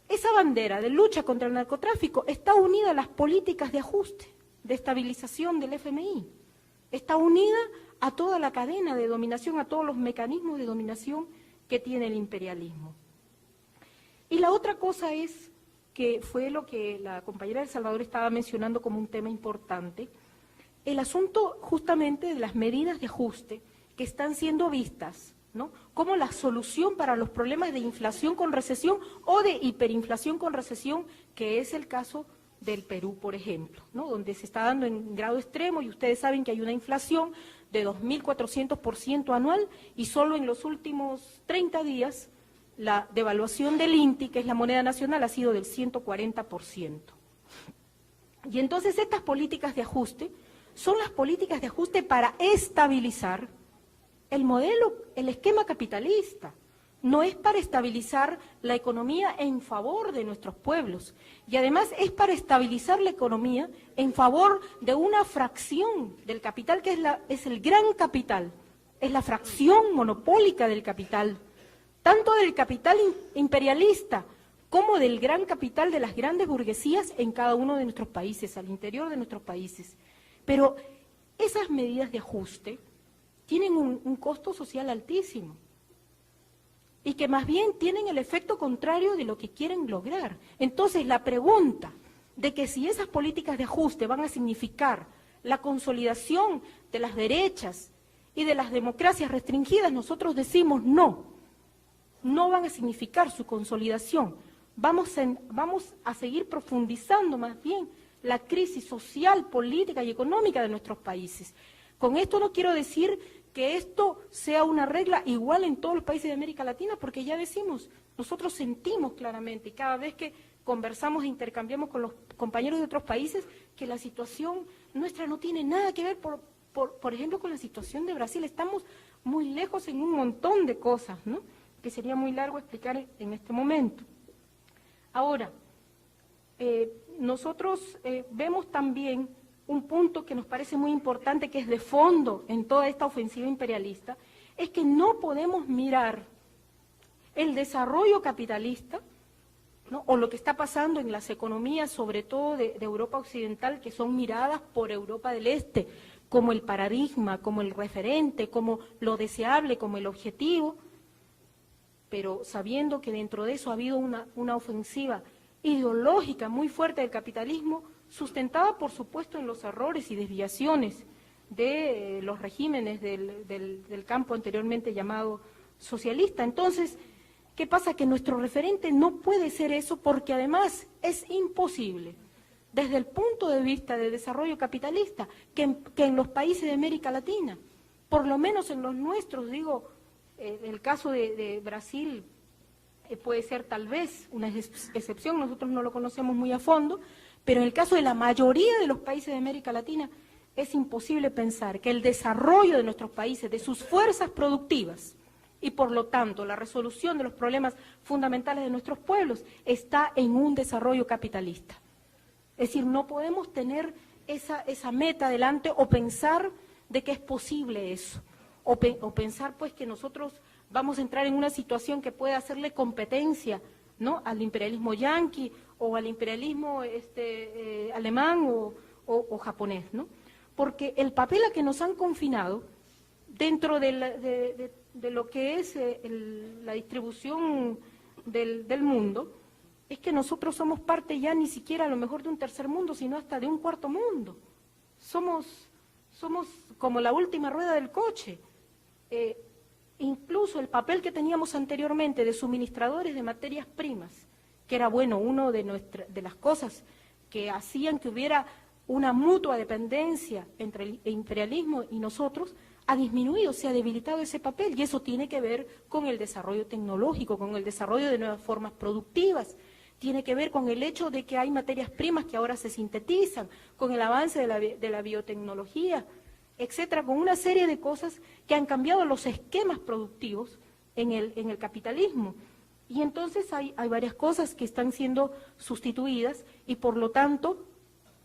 esa bandera de lucha contra el narcotráfico está unida a las políticas de ajuste, de estabilización del FMI, está unida a toda la cadena de dominación, a todos los mecanismos de dominación que tiene el imperialismo. Y la otra cosa es, que fue lo que la compañera de El Salvador estaba mencionando como un tema importante, el asunto justamente de las medidas de ajuste que están siendo vistas, ¿no?, como la solución para los problemas de inflación con recesión o de hiperinflación con recesión, que es el caso del Perú, por ejemplo, ¿no?, donde se está dando en grado extremo y ustedes saben que hay una inflación de 2.400% anual y solo en los últimos 30 días la devaluación del INTI, que es la moneda nacional, ha sido del 140%. Y entonces estas políticas de ajuste son las políticas de ajuste para estabilizar el modelo, el esquema capitalista. No es para estabilizar la economía en favor de nuestros pueblos. Y además es para estabilizar la economía en favor de una fracción del capital que es el gran capital, es la fracción monopólica del capital, tanto del capital imperialista como del gran capital de las grandes burguesías en cada uno de nuestros países, al interior de nuestros países. Pero esas medidas de ajuste tienen un costo social altísimo y que más bien tienen el efecto contrario de lo que quieren lograr. Entonces, la pregunta de que si esas políticas de ajuste van a significar la consolidación de las derechas y de las democracias restringidas, nosotros decimos no, no van a significar su consolidación. Vamos a seguir profundizando más bien la crisis social, política y económica de nuestros países. Con esto no quiero decir que esto sea una regla igual en todos los países de América Latina, porque ya decimos, nosotros sentimos claramente, y cada vez que conversamos e intercambiamos con los compañeros de otros países, que la situación nuestra no tiene nada que ver, por ejemplo, con la situación de Brasil. Estamos muy lejos en un montón de cosas, ¿no?, que sería muy largo explicar en este momento. Ahora, nosotros vemos también un punto que nos parece muy importante, que es de fondo en toda esta ofensiva imperialista, es que no podemos mirar el desarrollo capitalista, ¿no?, o lo que está pasando en las economías, sobre todo de Europa Occidental, que son miradas por Europa del Este, como el paradigma, como el referente, como lo deseable, como el objetivo, pero sabiendo que dentro de eso ha habido una ofensiva ideológica muy fuerte del capitalismo, sustentada, por supuesto, en los errores y desviaciones de los regímenes del campo anteriormente llamado socialista. Entonces, ¿qué pasa? Que nuestro referente no puede ser eso, porque además es imposible, desde el punto de vista de desarrollo capitalista, que en los países de América Latina, por lo menos en los nuestros, digo, el caso de Brasil puede ser tal vez una excepción, nosotros no lo conocemos muy a fondo, pero en el caso de la mayoría de los países de América Latina es imposible pensar que el desarrollo de nuestros países, de sus fuerzas productivas y por lo tanto la resolución de los problemas fundamentales de nuestros pueblos está en un desarrollo capitalista. Es decir, no podemos tener esa meta delante o pensar de que es posible eso, o pensar pues que nosotros vamos a entrar en una situación que pueda hacerle competencia, ¿no?, al imperialismo yanqui o al imperialismo alemán o japonés, ¿no? Porque el papel a que nos han confinado dentro de lo que es la distribución del mundo es que nosotros somos parte ya ni siquiera a lo mejor de un tercer mundo, sino hasta de un cuarto mundo. Somos como la última rueda del coche. Incluso el papel que teníamos anteriormente de suministradores de materias primas, que era, bueno, una de las cosas que hacían que hubiera una mutua dependencia entre el imperialismo y nosotros, ha disminuido, se ha debilitado ese papel, y eso tiene que ver con el desarrollo tecnológico, con el desarrollo de nuevas formas productivas, tiene que ver con el hecho de que hay materias primas que ahora se sintetizan, con el avance de la biotecnología, etcétera, con una serie de cosas que han cambiado los esquemas productivos en el capitalismo. Y entonces hay varias cosas que están siendo sustituidas y por lo tanto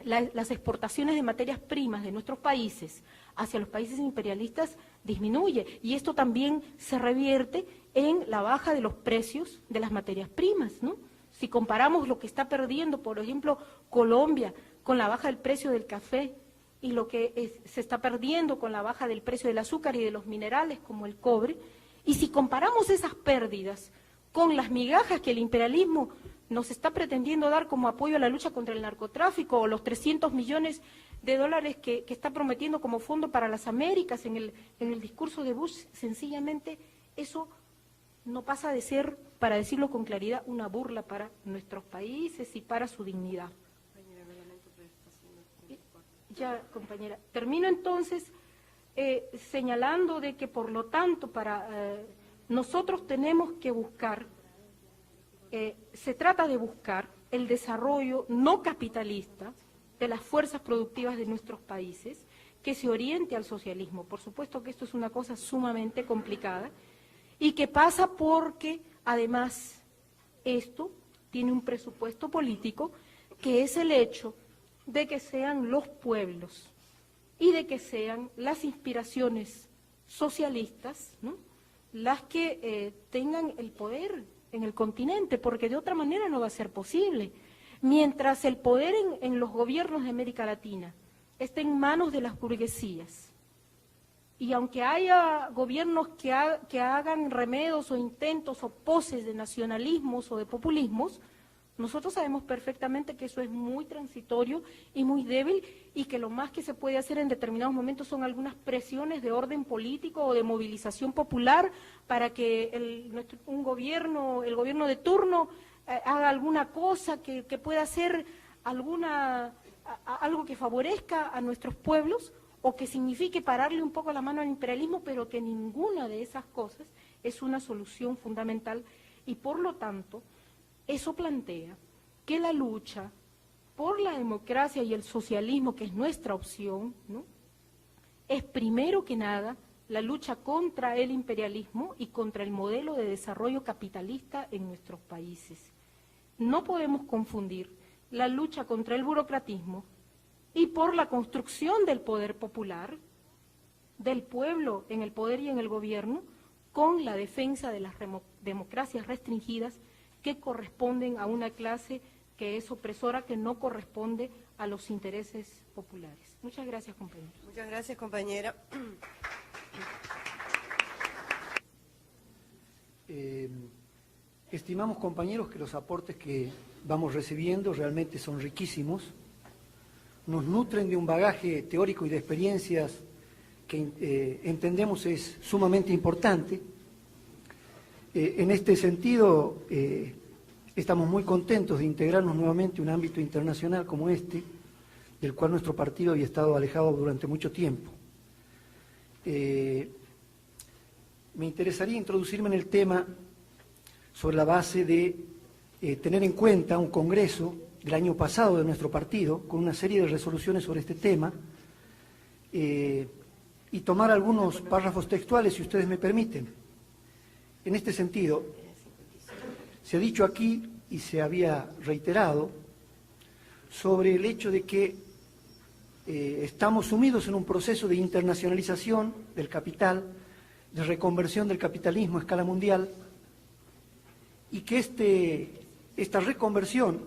las exportaciones de materias primas de nuestros países hacia los países imperialistas disminuye, y esto también se revierte en la baja de los precios de las materias primas, ¿no? Si comparamos lo que está perdiendo, por ejemplo, Colombia con la baja del precio del café y lo que se está perdiendo con la baja del precio del azúcar y de los minerales como el cobre, y si comparamos esas pérdidas con las migajas que el imperialismo nos está pretendiendo dar como apoyo a la lucha contra el narcotráfico, o los 300 millones de dólares que está prometiendo como fondo para las Américas en el discurso de Bush, sencillamente eso no pasa de ser, para decirlo con claridad, una burla para nuestros países y para su dignidad. Ya, compañera. Termino entonces señalando de que, por lo tanto, nosotros tenemos que buscar, se trata de buscar el desarrollo no capitalista de las fuerzas productivas de nuestros países, que se oriente al socialismo. Por supuesto que esto es una cosa sumamente complicada y que pasa porque, además, esto tiene un presupuesto político, que es el hecho de que sean los pueblos y de que sean las inspiraciones socialistas, ¿no?, las que tengan el poder en el continente, porque de otra manera no va a ser posible. Mientras el poder en los gobiernos de América Latina esté en manos de las burguesías, y aunque haya gobiernos que hagan remedos o intentos o poses de nacionalismos o de populismos, nosotros sabemos perfectamente que eso es muy transitorio y muy débil, y que lo más que se puede hacer en determinados momentos son algunas presiones de orden político o de movilización popular para que el gobierno de turno haga alguna cosa que pueda hacer algo que favorezca a nuestros pueblos, o que signifique pararle un poco la mano al imperialismo, pero que ninguna de esas cosas es una solución fundamental, y por lo tanto eso plantea que la lucha por la democracia y el socialismo, que es nuestra opción, ¿no?, es primero que nada la lucha contra el imperialismo y contra el modelo de desarrollo capitalista en nuestros países. No podemos confundir la lucha contra el burocratismo y por la construcción del poder popular, del pueblo en el poder y en el gobierno, con la defensa de las democracias restringidas que corresponden a una clase que es opresora, que no corresponde a los intereses populares. Muchas gracias, compañera. Muchas gracias, compañera. Estimamos, compañeros, que los aportes que vamos recibiendo realmente son riquísimos, nos nutren de un bagaje teórico y de experiencias que entendemos es sumamente importante. En este sentido, estamos muy contentos de integrarnos nuevamente a un ámbito internacional como este, del cual nuestro partido había estado alejado durante mucho tiempo. Me interesaría introducirme en el tema sobre la base de tener en cuenta un congreso del año pasado de nuestro partido, con una serie de resoluciones sobre este tema, y tomar algunos párrafos textuales, si ustedes me permiten. En este sentido, se ha dicho aquí y se había reiterado sobre el hecho de que estamos sumidos en un proceso de internacionalización del capital, de reconversión del capitalismo a escala mundial, y que esta reconversión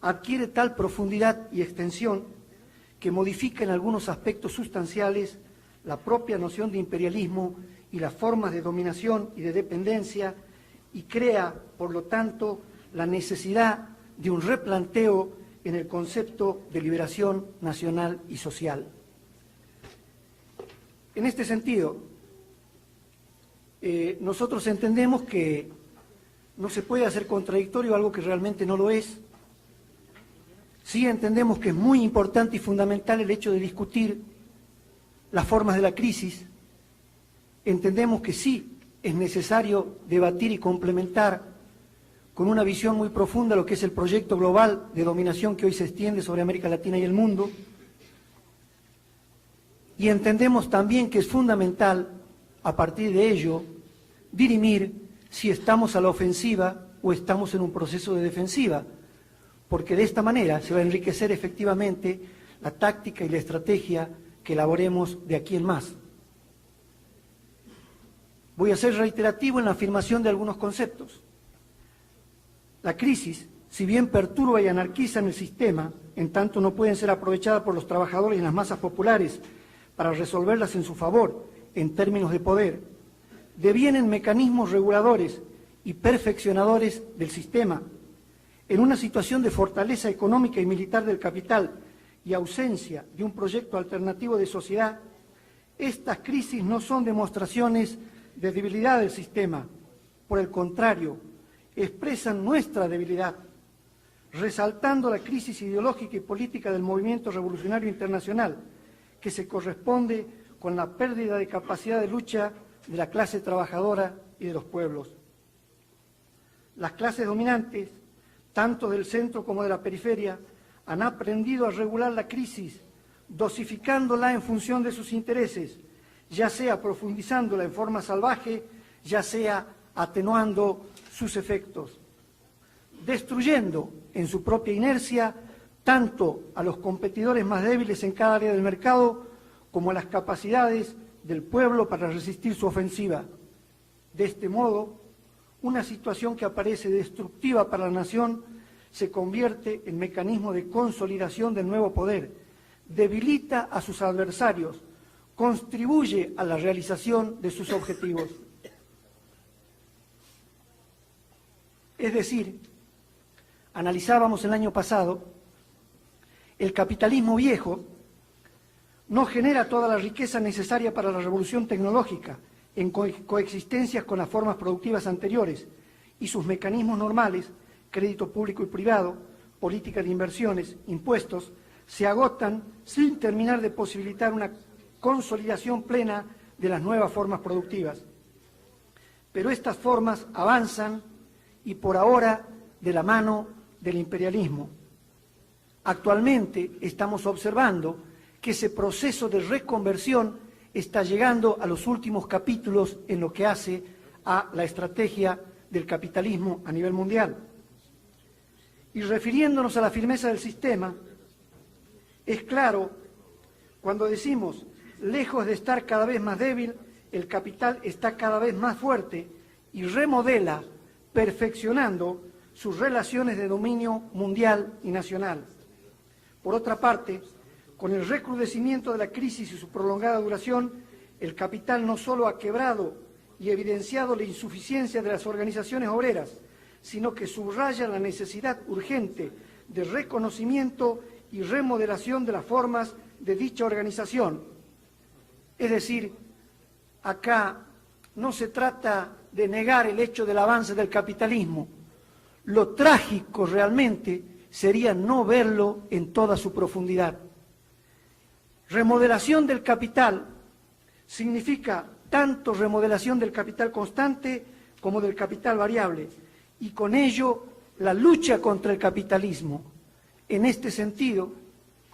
adquiere tal profundidad y extensión que modifica en algunos aspectos sustanciales la propia noción de imperialismo y las formas de dominación y de dependencia, y crea, por lo tanto, la necesidad de un replanteo en el concepto de liberación nacional y social. En este sentido, nosotros entendemos que no se puede hacer contradictorio algo que realmente no lo es. Sí entendemos que es muy importante y fundamental el hecho de discutir las formas de la crisis. Entendemos que sí es necesario debatir y complementar con una visión muy profunda lo que es el proyecto global de dominación que hoy se extiende sobre América Latina y el mundo. Y entendemos también que es fundamental, a partir de ello, dirimir si estamos a la ofensiva o estamos en un proceso de defensiva, porque de esta manera se va a enriquecer efectivamente la táctica y la estrategia que elaboremos de aquí en más. Voy a ser reiterativo en la afirmación de algunos conceptos. La crisis, si bien perturba y anarquiza en el sistema, en tanto no pueden ser aprovechadas por los trabajadores y las masas populares para resolverlas en su favor, en términos de poder, devienen mecanismos reguladores y perfeccionadores del sistema. En una situación de fortaleza económica y militar del capital y ausencia de un proyecto alternativo de sociedad, estas crisis no son demostraciones de debilidad del sistema. Por el contrario, expresan nuestra debilidad, resaltando la crisis ideológica y política del movimiento revolucionario internacional, que se corresponde con la pérdida de capacidad de lucha de la clase trabajadora y de los pueblos. Las clases dominantes, tanto del centro como de la periferia, han aprendido a regular la crisis, dosificándola en función de sus intereses, ya sea profundizándola en forma salvaje, ya sea atenuando sus efectos, destruyendo en su propia inercia tanto a los competidores más débiles en cada área del mercado como a las capacidades del pueblo para resistir su ofensiva. De este modo, una situación que aparece destructiva para la nación se convierte en mecanismo de consolidación del nuevo poder, debilita a sus adversarios, contribuye a la realización de sus objetivos. Es decir, analizábamos el año pasado, el capitalismo viejo no genera toda la riqueza necesaria para la revolución tecnológica en coexistencias con las formas productivas anteriores y sus mecanismos normales, crédito público y privado, política de inversiones, impuestos, se agotan sin terminar de posibilitar una consolidación plena de las nuevas formas productivas. Pero estas formas avanzan y por ahora de la mano del imperialismo. Actualmente estamos observando que ese proceso de reconversión está llegando a los últimos capítulos en lo que hace a la estrategia del capitalismo a nivel mundial. Y refiriéndonos a la firmeza del sistema, es claro cuando decimos, lejos de estar cada vez más débil, el capital está cada vez más fuerte y remodela, perfeccionando sus relaciones de dominio mundial y nacional. Por otra parte, con el recrudecimiento de la crisis y su prolongada duración, el capital no solo ha quebrado y evidenciado la insuficiencia de las organizaciones obreras, sino que subraya la necesidad urgente de reconocimiento y remodelación de las formas de dicha organización. Es decir, acá no se trata de negar el hecho del avance del capitalismo. Lo trágico realmente sería no verlo en toda su profundidad. Remodelación del capital significa tanto remodelación del capital constante como del capital variable, y con ello la lucha contra el capitalismo. En este sentido,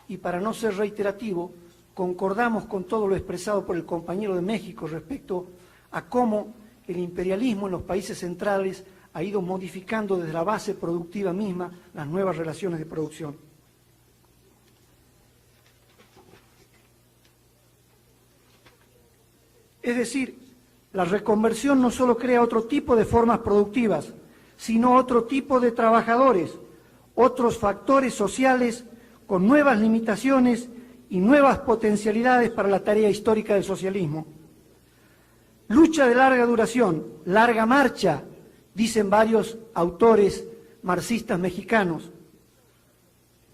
y para no ser reiterativo, concordamos con todo lo expresado por el compañero de México respecto a cómo el imperialismo en los países centrales ha ido modificando desde la base productiva misma las nuevas relaciones de producción. Es decir, la reconversión no solo crea otro tipo de formas productivas, sino otro tipo de trabajadores, otros factores sociales con nuevas limitaciones y nuevas potencialidades para la tarea histórica del socialismo. Lucha de larga duración, larga marcha, dicen varios autores marxistas mexicanos.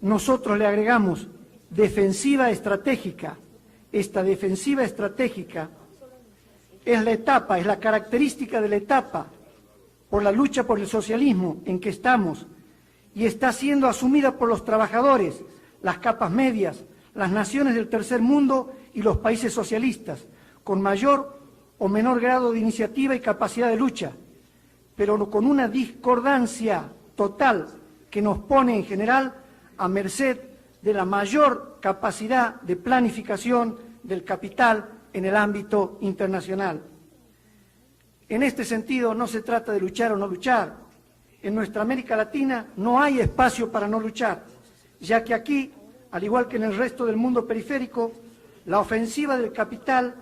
Nosotros le agregamos defensiva estratégica. Esta defensiva estratégica es la etapa, es la característica de la etapa por la lucha por el socialismo en que estamos y está siendo asumida por los trabajadores, las capas medias, las naciones del tercer mundo y los países socialistas, con mayor o menor grado de iniciativa y capacidad de lucha, pero con una discordancia total que nos pone en general a merced de la mayor capacidad de planificación del capital en el ámbito internacional. En este sentido, no se trata de luchar o no luchar. En nuestra América Latina no hay espacio para no luchar, ya que aquí, al igual que en el resto del mundo periférico, la ofensiva del capital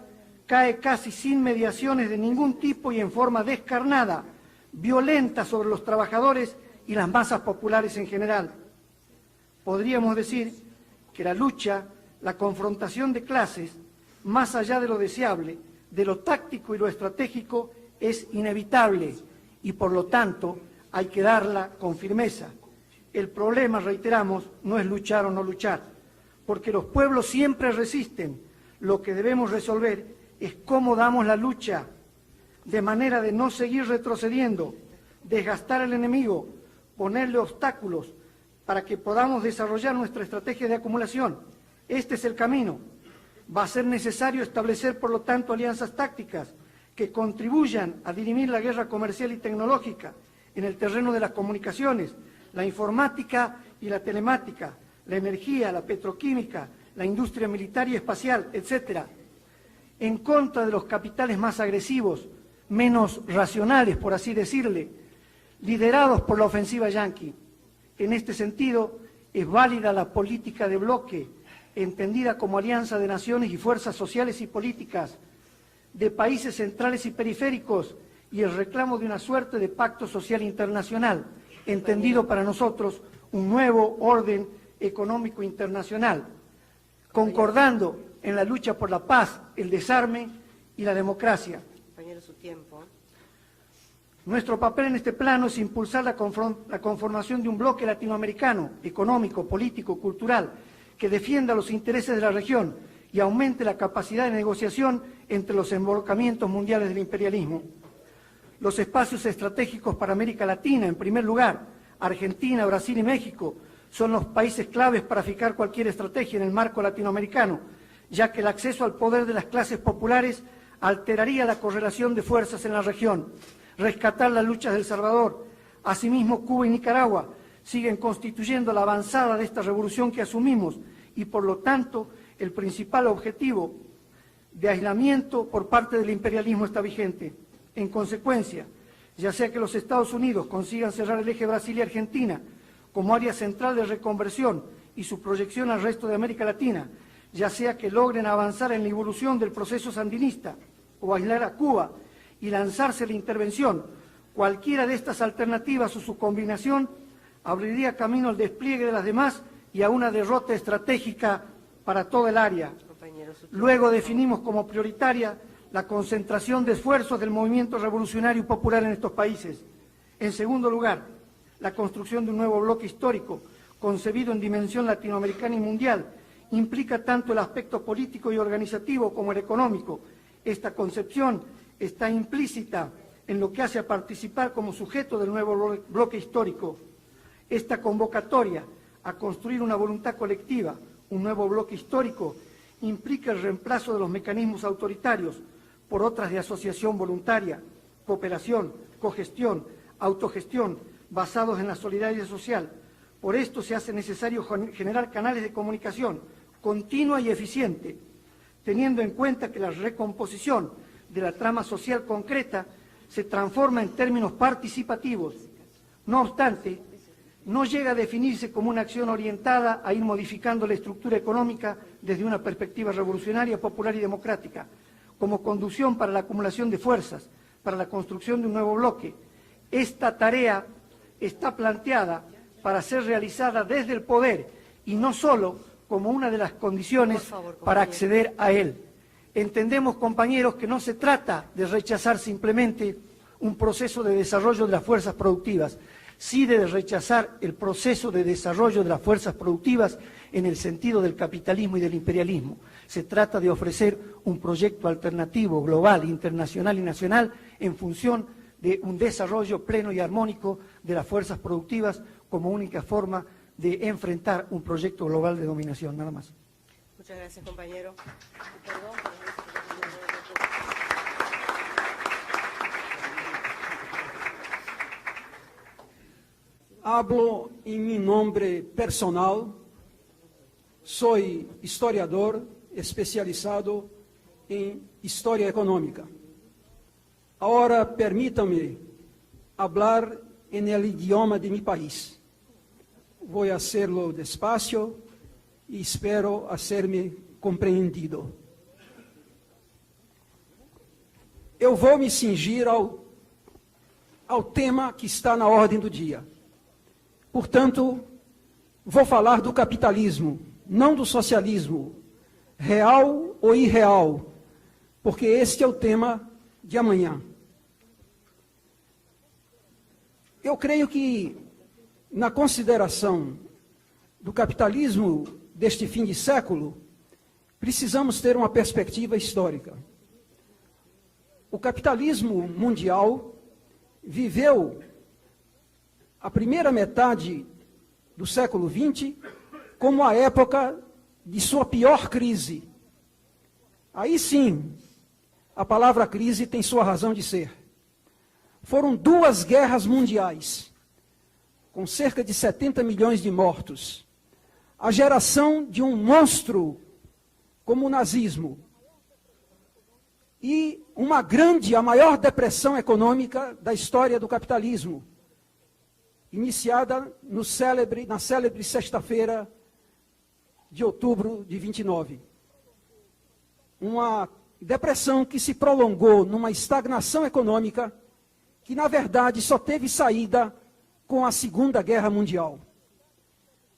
cae casi sin mediaciones de ningún tipo y en forma descarnada, violenta sobre los trabajadores y las masas populares en general. Podríamos decir que la lucha, la confrontación de clases, más allá de lo deseable, de lo táctico y lo estratégico, es inevitable y por lo tanto hay que darla con firmeza. El problema, reiteramos, no es luchar o no luchar, porque los pueblos siempre resisten. Lo que debemos resolver es cómo damos la lucha, de manera de no seguir retrocediendo, desgastar al enemigo, ponerle obstáculos para que podamos desarrollar nuestra estrategia de acumulación. Este es el camino. Va a ser necesario establecer, por lo tanto, alianzas tácticas que contribuyan a dirimir la guerra comercial y tecnológica en el terreno de las comunicaciones, la informática y la telemática, la energía, la petroquímica, la industria militar y espacial, etcétera, en contra de los capitales más agresivos, menos racionales, por así decirle, liderados por la ofensiva yanqui. En este sentido, es válida la política de bloque, entendida como alianza de naciones y fuerzas sociales y políticas, de países centrales y periféricos, y el reclamo de una suerte de pacto social internacional, entendido para nosotros un nuevo orden económico internacional, concordando en la lucha por la paz, el desarme y la democracia. Compañero, su tiempo. Nuestro papel en este plano es impulsar la conformación de un bloque latinoamericano, económico, político, cultural, que defienda los intereses de la región y aumente la capacidad de negociación entre los embolcamientos mundiales del imperialismo. Los espacios estratégicos para América Latina, en primer lugar, Argentina, Brasil y México, son los países claves para fijar cualquier estrategia en el marco latinoamericano, ya que el acceso al poder de las clases populares alteraría la correlación de fuerzas en la región. Rescatar las luchas de El Salvador. Asimismo, Cuba y Nicaragua siguen constituyendo la avanzada de esta revolución que asumimos y, por lo tanto, el principal objetivo de aislamiento por parte del imperialismo está vigente. En consecuencia, ya sea que los Estados Unidos consigan cerrar el eje Brasil y Argentina como área central de reconversión y su proyección al resto de América Latina, ya sea que logren avanzar en la evolución del proceso sandinista o aislar a Cuba y lanzarse la intervención, cualquiera de estas alternativas o su combinación abriría camino al despliegue de las demás y a una derrota estratégica para toda el área. Luego definimos como prioritaria la concentración de esfuerzos del movimiento revolucionario y popular en estos países. En segundo lugar, la construcción de un nuevo bloque histórico, concebido en dimensión latinoamericana y mundial, implica tanto el aspecto político y organizativo como el económico. Esta concepción está implícita en lo que hace a participar como sujeto del nuevo bloque histórico. Esta convocatoria a construir una voluntad colectiva, un nuevo bloque histórico, implica el reemplazo de los mecanismos autoritarios por otras de asociación voluntaria, cooperación, cogestión, autogestión, basados en la solidaridad social. Por esto se hace necesario generar canales de comunicación continua y eficiente, teniendo en cuenta que la recomposición de la trama social concreta se transforma en términos participativos. No obstante, no llega a definirse como una acción orientada a ir modificando la estructura económica desde una perspectiva revolucionaria, popular y democrática, como conducción para la acumulación de fuerzas, para la construcción de un nuevo bloque. Esta tarea está planteada para ser realizada desde el poder y no solo como una de las condiciones para acceder a él. Entendemos, compañeros, que no se trata de rechazar simplemente un proceso de desarrollo de las fuerzas productivas, sí de rechazar el proceso de desarrollo de las fuerzas productivas en el sentido del capitalismo y del imperialismo. Se trata de ofrecer un proyecto alternativo, global, internacional y nacional en función de un desarrollo pleno y armónico de las fuerzas productivas como única forma de enfrentar un proyecto global de dominación. Nada más. Muchas gracias, compañero. Hablo en mi nombre personal. Soy historiador especializado en historia económica. Ahora permítanme hablar en el idioma de mi país. Voy a hacerlo despacio y espero hacerme compreendido. Eu vou me cingir ao tema que está na ordem do dia. Portanto, vou falar do capitalismo, não do socialismo, real ou irreal, porque este é o tema de amanhã. Eu creio que, na consideração do capitalismo deste fim de século, precisamos ter uma perspectiva histórica. O capitalismo mundial viveu a primeira metade do século XX como a época de sua pior crise. Aí sim, a palavra crise tem sua razão de ser. Foram 2 guerras mundiais, com cerca de 70 milhões de mortos. A geração de um monstro como o nazismo. E a maior depressão econômica da história do capitalismo, iniciada na célebre sexta-feira de outubro de 29. Uma depressão que se prolongou numa estagnação econômica que, na verdade, só teve saída com a Segunda Guerra Mundial.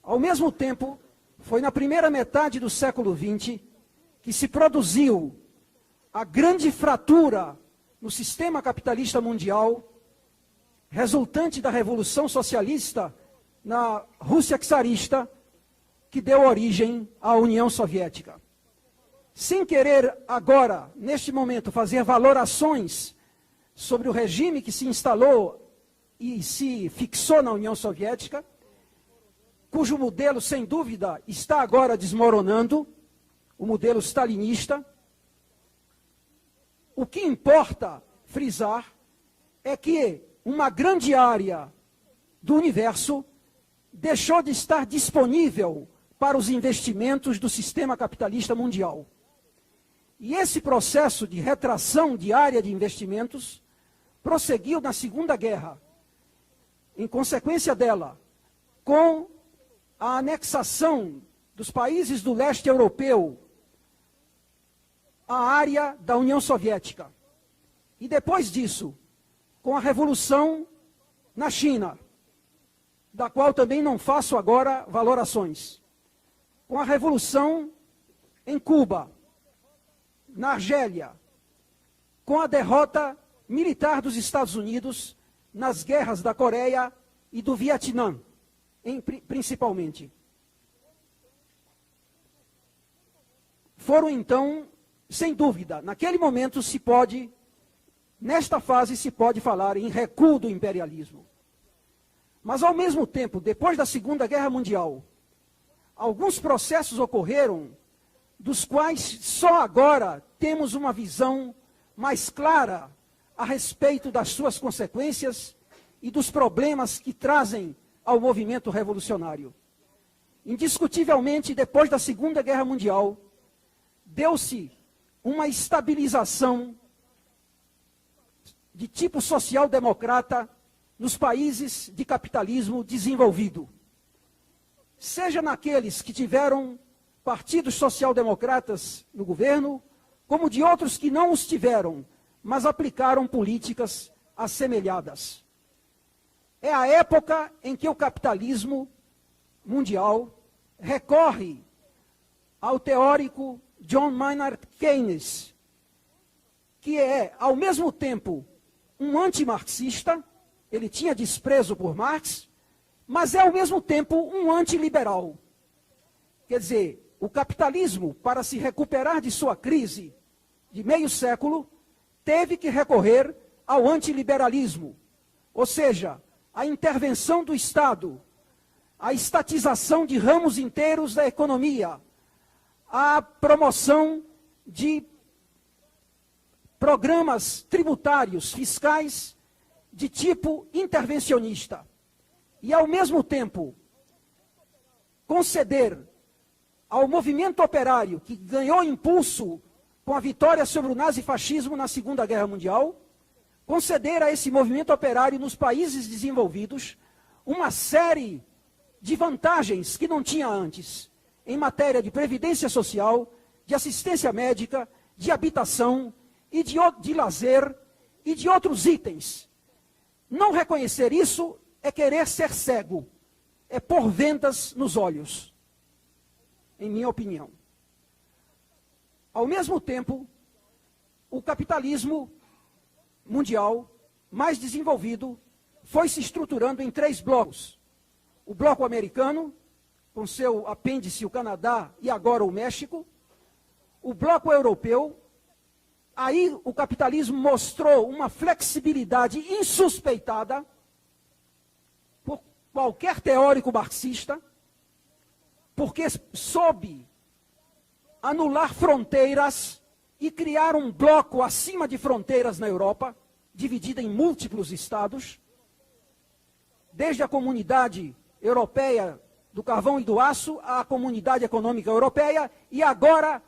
Ao mesmo tempo, foi na primeira metade do século XX que se produziu a grande fratura no sistema capitalista mundial, resultante da Revolução Socialista na Rússia czarista, que deu origem à União Soviética. Sem querer agora, neste momento, fazer valorações sobre o regime que se instalou e se fixou na União Soviética, cujo modelo, sem dúvida, está agora desmoronando, o modelo stalinista. O que importa frisar é que uma grande área do universo deixou de estar disponível para os investimentos do sistema capitalista mundial. E esse processo de retração de área de investimentos prosseguiu na Segunda Guerra. Em consequência dela, com a anexação dos países do leste europeu à área da União Soviética. E depois disso, com a Revolução na China, da qual também não faço agora valorações. Com a Revolução em Cuba, na Argélia, com a derrota militar dos Estados Unidos nas guerras da Coreia e do Vietnã, principalmente. Foram então, sem dúvida, naquele momento nesta fase se pode falar em recuo do imperialismo. Mas ao mesmo tempo, depois da Segunda Guerra Mundial, alguns processos ocorreram dos quais só agora temos uma visão mais clara a respeito das suas consequências e dos problemas que trazem ao movimento revolucionário. Indiscutivelmente, depois da Segunda Guerra Mundial, deu-se uma estabilização de tipo social-democrata nos países de capitalismo desenvolvido. Seja naqueles que tiveram partidos social-democratas no governo, como de outros que não os tiveram, mas aplicaram políticas assemelhadas. É a época em que o capitalismo mundial recorre ao teórico John Maynard Keynes, que é, ao mesmo tempo, um antimarxista, ele tinha desprezo por Marx, mas é, ao mesmo tempo, um antiliberal. Quer dizer, o capitalismo, para se recuperar de sua crise de meio século, teve que recorrer ao antiliberalismo, ou seja, a intervenção do Estado, a estatização de ramos inteiros da economia, a promoção de programas tributários, fiscais, de tipo intervencionista. E, ao mesmo tempo, conceder ao movimento operário, que ganhou impulso com a vitória sobre o nazifascismo na Segunda Guerra Mundial, conceder a esse movimento operário nos países desenvolvidos uma série de vantagens que não tinha antes, em matéria de previdência social, de assistência médica, de habitação e de lazer e de outros itens. Não reconhecer isso é querer ser cego. é pôr vendas nos olhos, em minha opinião. Ao mesmo tempo, o capitalismo mundial mais desenvolvido foi se estruturando em 3 blocos. O bloco americano, com seu apêndice o Canadá e agora o México. O bloco europeu, aí o capitalismo mostrou uma flexibilidade insuspeitada por qualquer teórico marxista, porque soube anular fronteiras e criar um bloco acima de fronteiras na Europa, dividida em múltiplos estados, desde a Comunidade Europeia do Carvão e do Aço, à Comunidade Econômica Europeia, e agora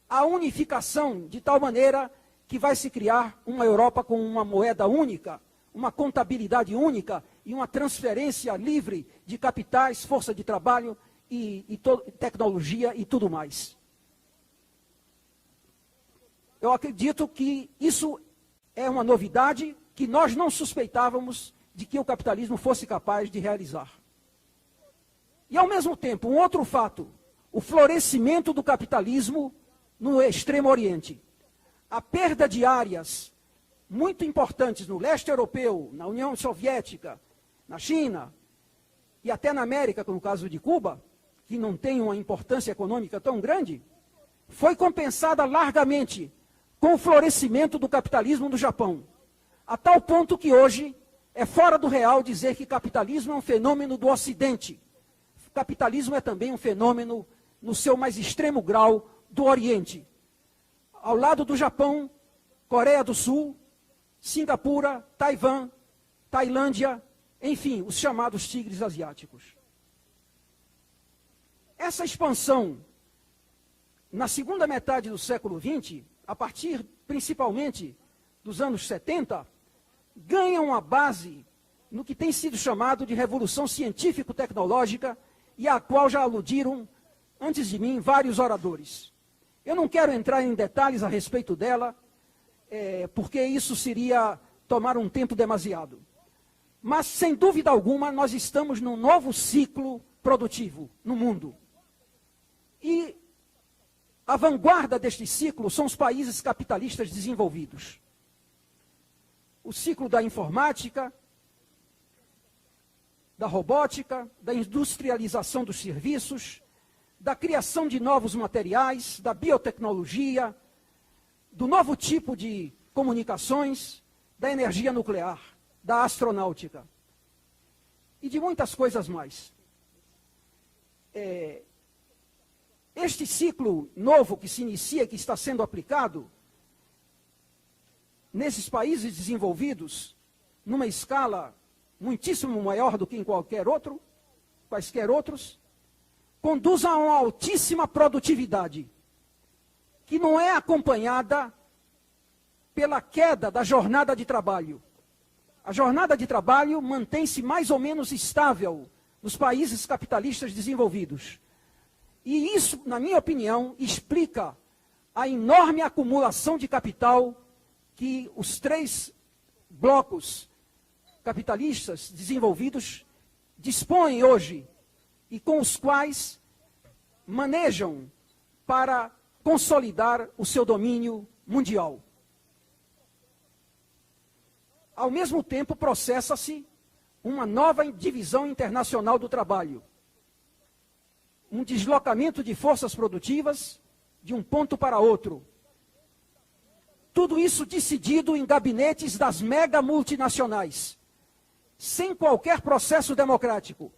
a unificação de tal maneira que vai se criar uma Europa com uma moeda única, uma contabilidade única e uma transferência livre de capitais, força de trabalho e tecnologia e tudo mais. Eu acredito que isso é uma novidade que nós não suspeitávamos de que o capitalismo fosse capaz de realizar. E, ao mesmo tempo, um outro fato, o florescimento do capitalismo no Extremo Oriente. A perda de áreas muito importantes no leste europeu, na União Soviética, na China e até na América, no caso de Cuba, que não tem uma importância econômica tão grande, foi compensada largamente com o florescimento do capitalismo no Japão. A tal ponto que hoje é fora do real dizer que capitalismo é um fenômeno do Ocidente. Capitalismo é também um fenômeno, no seu mais extremo grau, do Oriente. Ao lado do Japão, Coreia do Sul, Singapura, Taiwan, Tailândia, enfim, os chamados tigres asiáticos. Essa expansão, na segunda metade do século XX, a partir principalmente dos anos 70, ganha uma base no que tem sido chamado de revolução científico-tecnológica e à qual já aludiram, antes de mim, vários oradores. Eu não quero entrar em detalhes a respeito dela, porque isso seria tomar um tempo demasiado. Mas, sem dúvida alguma, nós estamos num novo ciclo produtivo no mundo. E a vanguarda deste ciclo são os países capitalistas desenvolvidos. O ciclo da informática, da robótica, da industrialização dos serviços, da criação de novos materiais, da biotecnologia, do novo tipo de comunicações, da energia nuclear, da astronáutica e de muitas coisas mais. Este ciclo novo que se inicia, que está sendo aplicado nesses países desenvolvidos, numa escala muitíssimo maior do que em quaisquer outros, conduz a uma altíssima produtividade, que não é acompanhada pela queda da jornada de trabalho. A jornada de trabalho mantém-se mais ou menos estável nos países capitalistas desenvolvidos. E isso, na minha opinião, explica a enorme acumulação de capital que os 3 blocos capitalistas desenvolvidos dispõem hoje e com os quais manejam para consolidar o seu domínio mundial. Ao mesmo tempo, processa-se uma nova divisão internacional do trabalho, um deslocamento de forças produtivas de um ponto para outro. Tudo isso decidido em gabinetes das mega multinacionais, sem qualquer processo democrático,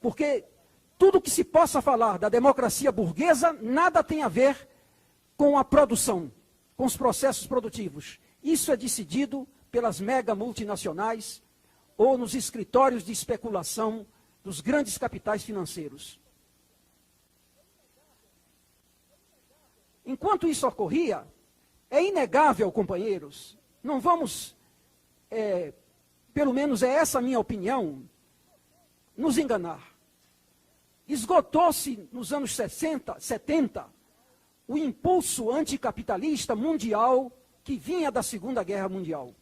porque tudo que se possa falar da democracia burguesa nada tem a ver com a produção, com os processos produtivos. Isso é decidido pelas mega multinacionais ou nos escritórios de especulação dos grandes capitais financeiros. Enquanto isso ocorria, é inegável, companheiros, não vamos, pelo menos é essa a minha opinião, nos enganar. Esgotou-se nos anos 70 o impulso anticapitalista mundial que vinha da Segunda Guerra Mundial.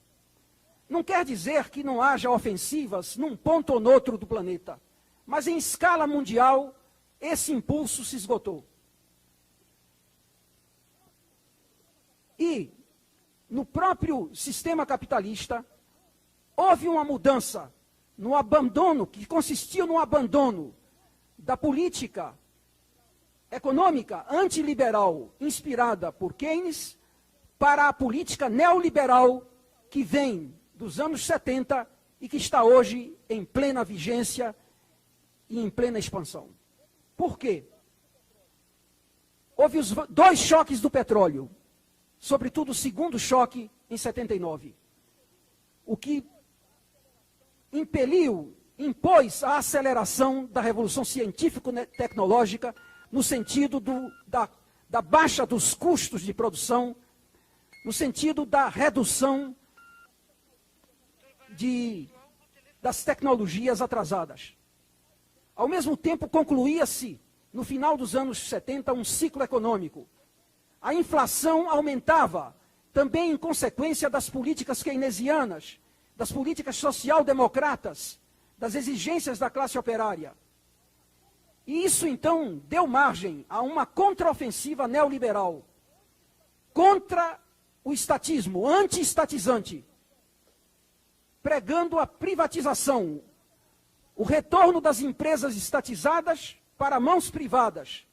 Não quer dizer que não haja ofensivas num ponto ou noutro do planeta, mas em escala mundial, esse impulso se esgotou. E, no próprio sistema capitalista, houve uma mudança no abandono, que consistia no abandono da política econômica antiliberal inspirada por Keynes para a política neoliberal que vem dos anos 70 e que está hoje em plena vigência e em plena expansão. Por quê? Houve os dois choques do petróleo, sobretudo o segundo choque em 79, o que impôs a aceleração da revolução científico-tecnológica no sentido da baixa dos custos de produção, no sentido da redução das tecnologias atrasadas. Ao mesmo tempo, concluía-se, no final dos anos 70, um ciclo econômico. A inflação aumentava, também em consequência das políticas keynesianas, das políticas social-democratas, das exigências da classe operária. E isso, então, deu margem a uma contraofensiva neoliberal contra o estatismo, anti-estatizante, pregando a privatização, o retorno das empresas estatizadas para mãos privadas,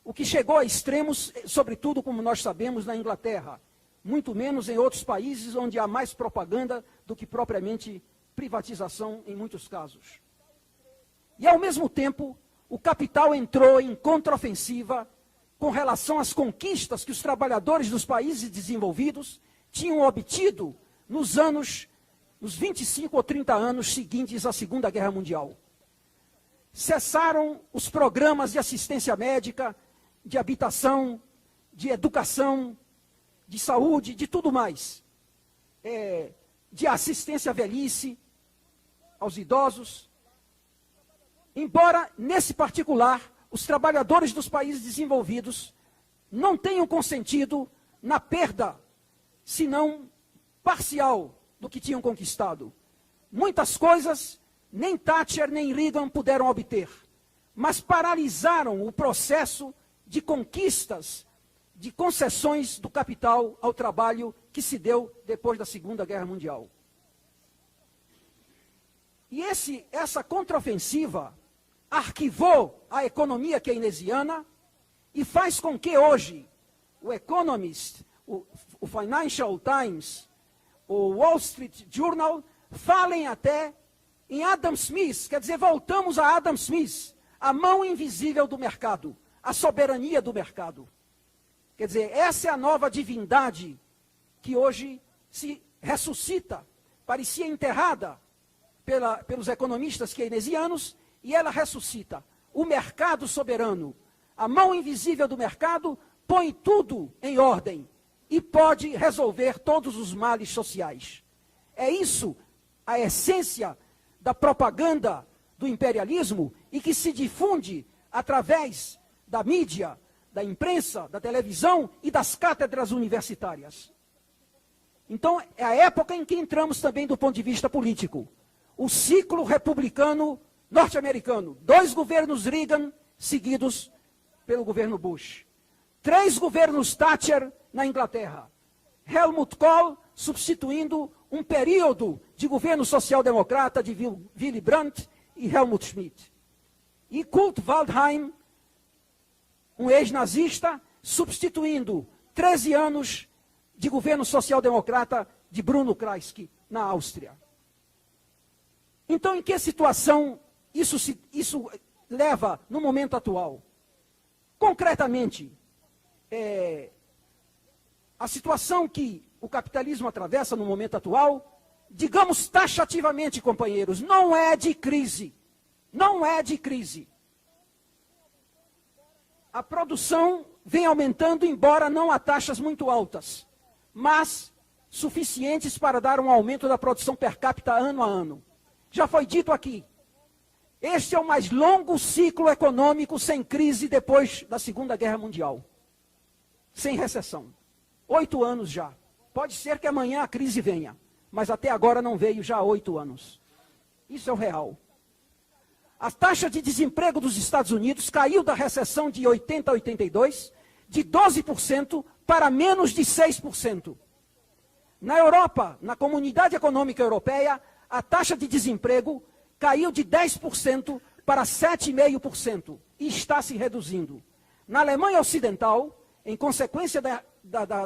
o que chegou a extremos, sobretudo, como nós sabemos, na Inglaterra, muito menos em outros países onde há mais propaganda do que propriamente privatização em muitos casos. E, ao mesmo tempo, o capital entrou em contraofensiva com relação às conquistas que os trabalhadores dos países desenvolvidos tinham obtido nos 25 ou 30 anos seguintes à Segunda Guerra Mundial. Cessaram os programas de assistência médica, de habitação, de educação, de saúde, de tudo mais. De assistência à velhice, aos idosos. Embora, nesse particular, os trabalhadores dos países desenvolvidos não tenham consentido na perda, senão parcial, do que tinham conquistado. Muitas coisas nem Thatcher nem Reagan puderam obter, mas paralisaram o processo de conquistas, de concessões do capital ao trabalho que se deu depois da Segunda Guerra Mundial. E essa contraofensiva arquivou a economia keynesiana e faz com que hoje o Economist, o Financial Times, o Wall Street Journal falem até em Adam Smith, quer dizer, voltamos a Adam Smith, a mão invisível do mercado, a soberania do mercado. Quer dizer, essa é a nova divindade que hoje se ressuscita, parecia enterrada pelos economistas keynesianos, e ela ressuscita. O mercado soberano, a mão invisível do mercado, põe tudo em ordem e pode resolver todos os males sociais. É isso a essência da propaganda do imperialismo e que se difunde através da mídia, da imprensa, da televisão e das cátedras universitárias. Então, é a época em que entramos também do ponto de vista político. O ciclo republicano norte-americano. 2 governos Reagan seguidos pelo governo Bush. 3 governos Thatcher na Inglaterra. Helmut Kohl substituindo um período de governo social-democrata de Willy Brandt e Helmut Schmidt. E Kurt Waldheim, um ex-nazista, substituindo 13 anos de governo social-democrata de Bruno Kreisky, na Áustria. Então, em que situação isso leva no momento atual? Concretamente, a situação que o capitalismo atravessa no momento atual, digamos taxativamente, companheiros, não é de crise. Não é de crise. A produção vem aumentando, embora não a taxas muito altas, mas suficientes para dar um aumento da produção per capita ano a ano. Já foi dito aqui, este é o mais longo ciclo econômico sem crise depois da Segunda Guerra Mundial. Sem recessão. 8 anos já. Pode ser que amanhã a crise venha, mas até agora não veio já há 8 anos. Isso é o real. A taxa de desemprego dos Estados Unidos caiu da recessão de 80 a 82, de 12% para menos de 6%. Na Europa, na Comunidade Econômica Europeia, a taxa de desemprego caiu de 10% para 7,5% e está se reduzindo. Na Alemanha Ocidental, em consequência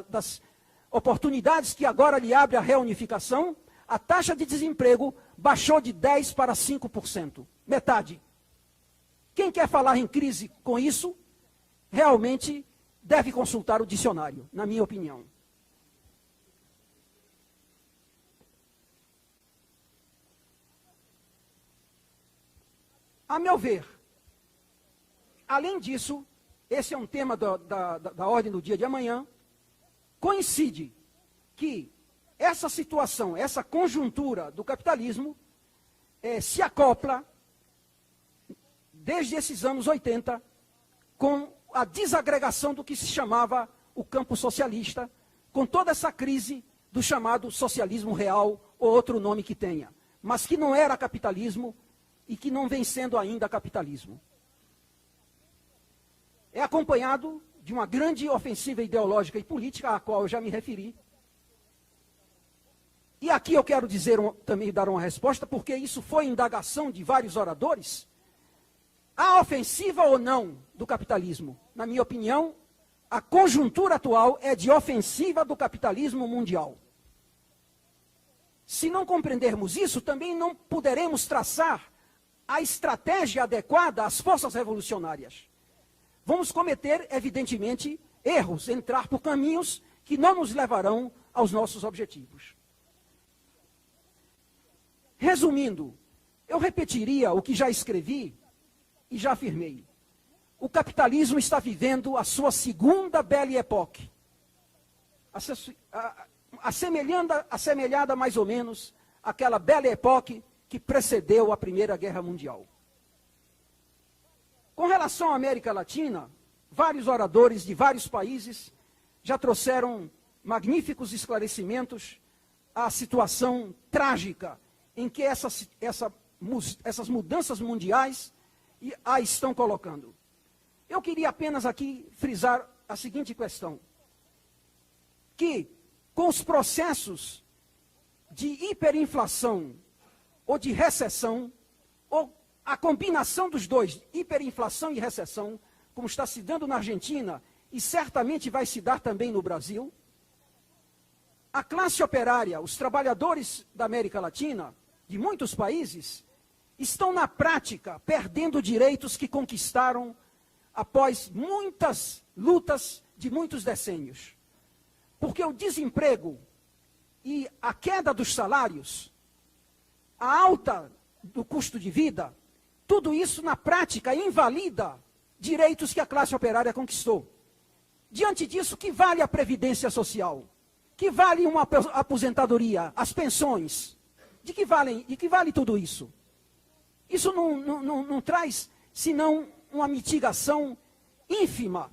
das oportunidades que agora lhe abre a reunificação, a taxa de desemprego baixou de 10% para 5%. Metade. Quem quer falar em crise com isso, realmente deve consultar o dicionário, na minha opinião. A meu ver, além disso, esse é um tema da ordem do dia de amanhã, coincide que essa situação, essa conjuntura do capitalismo se acopla desde esses anos 80 com a desagregação do que se chamava o campo socialista, com toda essa crise do chamado socialismo real, ou outro nome que tenha, mas que não era capitalismo e que não vem sendo ainda capitalismo. É acompanhado de uma grande ofensiva ideológica e política, à qual eu já me referi. E aqui eu quero também dar uma resposta, porque isso foi indagação de vários oradores. Há ofensiva ou não do capitalismo? Na minha opinião, a conjuntura atual é de ofensiva do capitalismo mundial. Se não compreendermos isso, também não poderemos traçar a estratégia adequada às forças revolucionárias. Vamos cometer, evidentemente, erros, entrar por caminhos que não nos levarão aos nossos objetivos. Resumindo, eu repetiria o que já escrevi e já afirmei. O capitalismo está vivendo a sua segunda Belle Époque, assemelhada mais ou menos àquela Belle Époque que precedeu a Primeira Guerra Mundial. Com relação à América Latina, vários oradores de vários países já trouxeram magníficos esclarecimentos à situação trágica em que essas mudanças mundiais a estão colocando. Eu queria apenas aqui frisar a seguinte questão, que com os processos de hiperinflação ou de recessão, ou a combinação dos dois, hiperinflação e recessão, como está se dando na Argentina e certamente vai se dar também no Brasil, a classe operária, os trabalhadores da América Latina, de muitos países, estão na prática perdendo direitos que conquistaram após muitas lutas de muitos decênios. Porque o desemprego e a queda dos salários, a alta do custo de vida, tudo isso na prática invalida direitos que a classe operária conquistou. Diante disso, que vale a previdência social? Que vale uma aposentadoria, as pensões? De que vale tudo isso? Isso não traz senão uma mitigação ínfima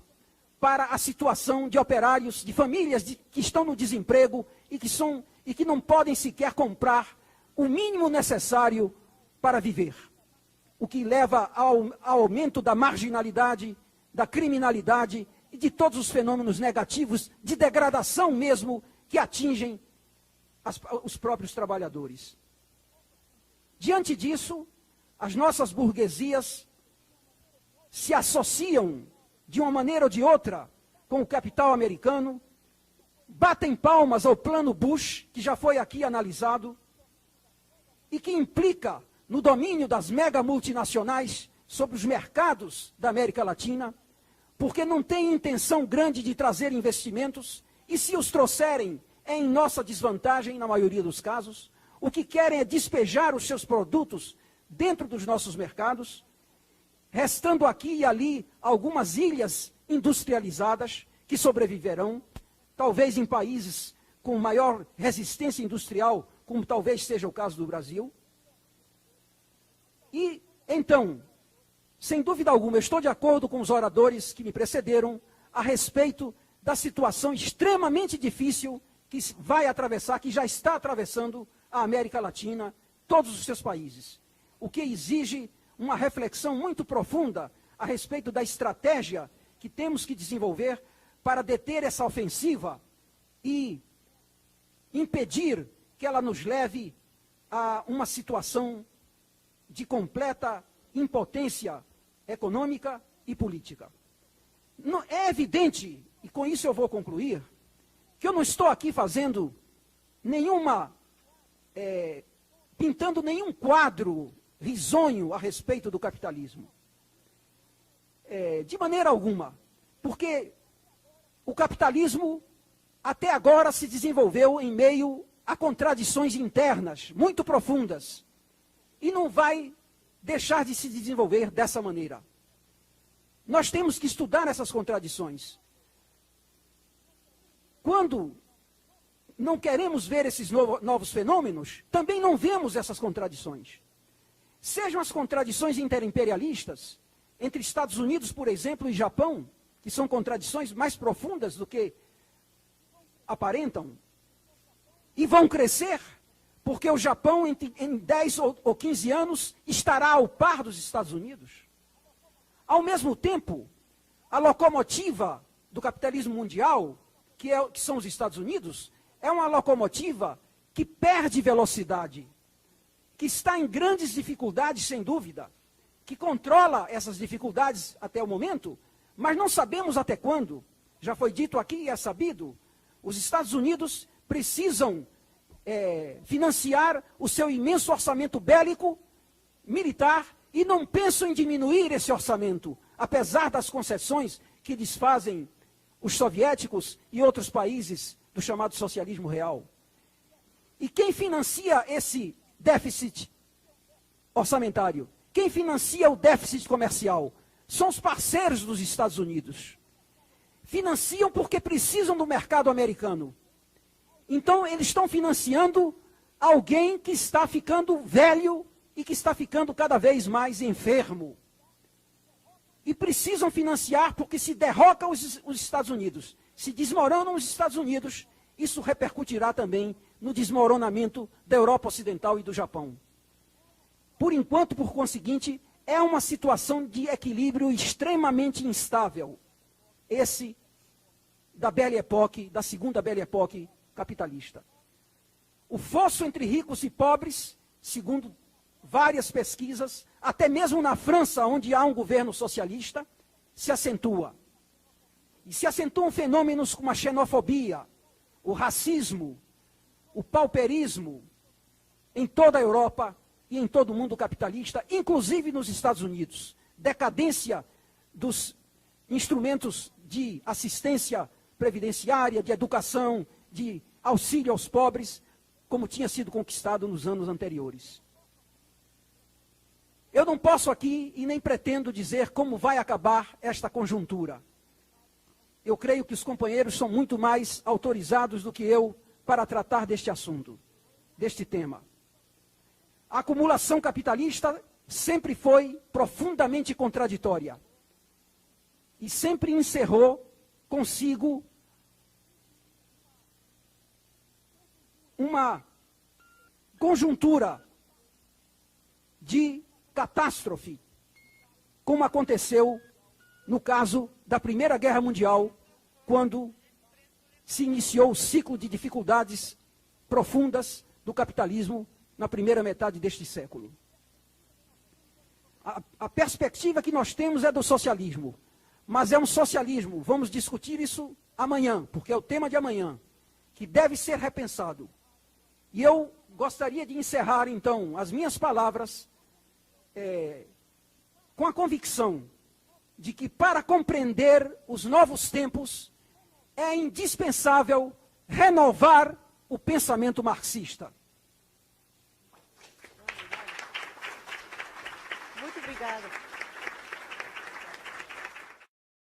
para a situação de operários, de famílias que estão no desemprego e que não podem sequer comprar o mínimo necessário para viver. O que leva ao aumento da marginalidade, da criminalidade e de todos os fenômenos negativos, de degradação mesmo, que atingem os próprios trabalhadores. Diante disso, as nossas burguesias se associam, de uma maneira ou de outra, com o capital americano, batem palmas ao plano Bush, que já foi aqui analisado, e que implica no domínio das mega multinacionais sobre os mercados da América Latina, porque não tem intenção grande de trazer investimentos, e se os trouxerem, é em nossa desvantagem, na maioria dos casos. O que querem é despejar os seus produtos dentro dos nossos mercados, restando aqui e ali algumas ilhas industrializadas que sobreviverão, talvez em países com maior resistência industrial, como talvez seja o caso do Brasil. E, então, sem dúvida alguma, eu estou de acordo com os oradores que me precederam a respeito da situação extremamente difícil que vai atravessar, que já está atravessando a América Latina, todos os seus países. O que exige uma reflexão muito profunda a respeito da estratégia que temos que desenvolver para deter essa ofensiva e impedir que ela nos leve a uma situação de completa impotência econômica e política. É evidente, e com isso eu vou concluir, que eu não estou aqui fazendo pintando nenhum quadro risonho a respeito do capitalismo. De maneira alguma, porque o capitalismo até agora se desenvolveu em meio a contradições internas muito profundas e não vai deixar de se desenvolver dessa maneira. Nós temos que estudar essas contradições. Quando não queremos ver esses novos fenômenos, também não vemos essas contradições. Sejam as contradições interimperialistas, entre Estados Unidos, por exemplo, e Japão, que são contradições mais profundas do que aparentam, e vão crescer, porque o Japão, em 10 ou 15 anos, estará ao par dos Estados Unidos. Ao mesmo tempo, a locomotiva do capitalismo mundial, que são os Estados Unidos, é uma locomotiva que perde velocidade, que está em grandes dificuldades, sem dúvida, que controla essas dificuldades até o momento, mas não sabemos até quando. Já foi dito aqui e é sabido, os Estados Unidos precisam financiar o seu imenso orçamento bélico, militar, e não pensam em diminuir esse orçamento, apesar das concessões que lhes fazem os soviéticos e outros países do chamado socialismo real. E quem financia esse déficit orçamentário? Quem financia o déficit comercial? São os parceiros dos Estados Unidos. Financiam porque precisam do mercado americano. Então, eles estão financiando alguém que está ficando velho e que está ficando cada vez mais enfermo. E precisam financiar porque se derrocam os Estados Unidos, se desmoronam os Estados Unidos, isso repercutirá também no desmoronamento da Europa Ocidental e do Japão. Por enquanto, por conseguinte, é uma situação de equilíbrio extremamente instável. Esse da Belle Époque, da segunda Belle Époque capitalista. O fosso entre ricos e pobres, segundo várias pesquisas, até mesmo na França, onde há um governo socialista, se acentua. E se acentuam fenômenos como a xenofobia, o racismo, o pauperismo, em toda a Europa e em todo o mundo capitalista, inclusive nos Estados Unidos. Decadência dos instrumentos de assistência previdenciária, de educação, de auxílio aos pobres, como tinha sido conquistado nos anos anteriores. Eu não posso aqui e nem pretendo dizer como vai acabar esta conjuntura. Eu creio que os companheiros são muito mais autorizados do que eu para tratar deste assunto, deste tema. A acumulação capitalista sempre foi profundamente contraditória e sempre encerrou consigo uma conjuntura de catástrofe, como aconteceu no caso da Primeira Guerra Mundial, quando se iniciou o ciclo de dificuldades profundas do capitalismo na primeira metade deste século. A perspectiva que nós temos é do socialismo, mas é um socialismo, vamos discutir isso amanhã, porque é o tema de amanhã, que deve ser repensado. E eu gostaria de encerrar, então, as minhas palavras com a convicção de que, para compreender os novos tempos, é indispensável renovar o pensamento marxista. Muito obrigada.